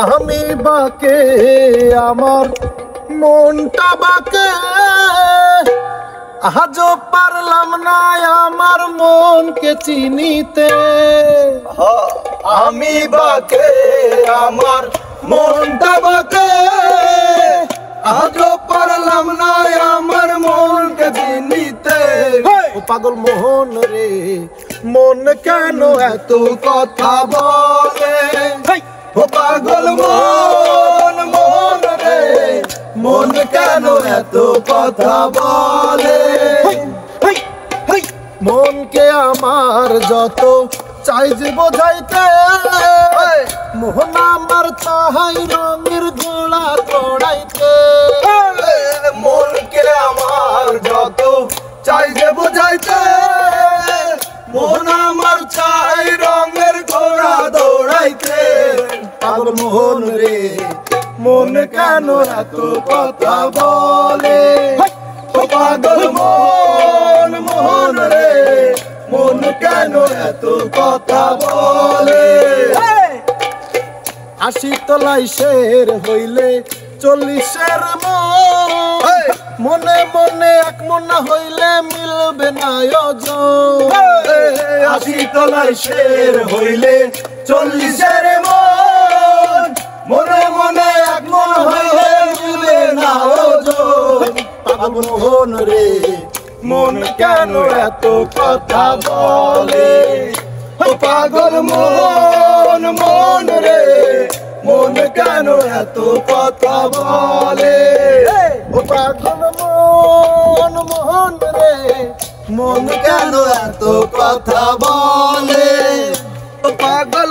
আমি বাকে আমার মনটা বাকে আজও পারলাম না আমার মনকে চিনিতে। আমি বাকে আমার মনটা বাকে আজও পারলাম না আমার মনকে চিনিতে। ও পাগল মোহন রে মন কেন এত কথা বলে? ও পাগল মন মোহন রে মন কেন এত কথা বলে? মনকে আমার যত চাই যে বোঝাইতে মোহন আমার চাই রঙের ঘোড়া দৌড়াইতে। মনকে আমার যত চাই যে বোঝাইতে মোহন আমার চাই রঙের ঘোড়া দৌড়াইতে। পাগল মোহন রে মন কেন এত কথা বলে? ও পাগল মন মোহন রে মন কেন এত কথা বলে? আশি তলায় শের হইলে 40-এর মনে মনে এক মন না হইলে মিলবে না ওজন। আশি তলায় শের হইলে 40-এর মনে মনে এক মন হইলে মিলবে না ওজন। পাগল মোহন রে মন কেন এত কথা বলে? ও পাগল মোহন মোহন রে মন কেন এত কথা বলে? ও পাগল মোহন মোহন রে মন কেন এত কথা বলে? ও পাগল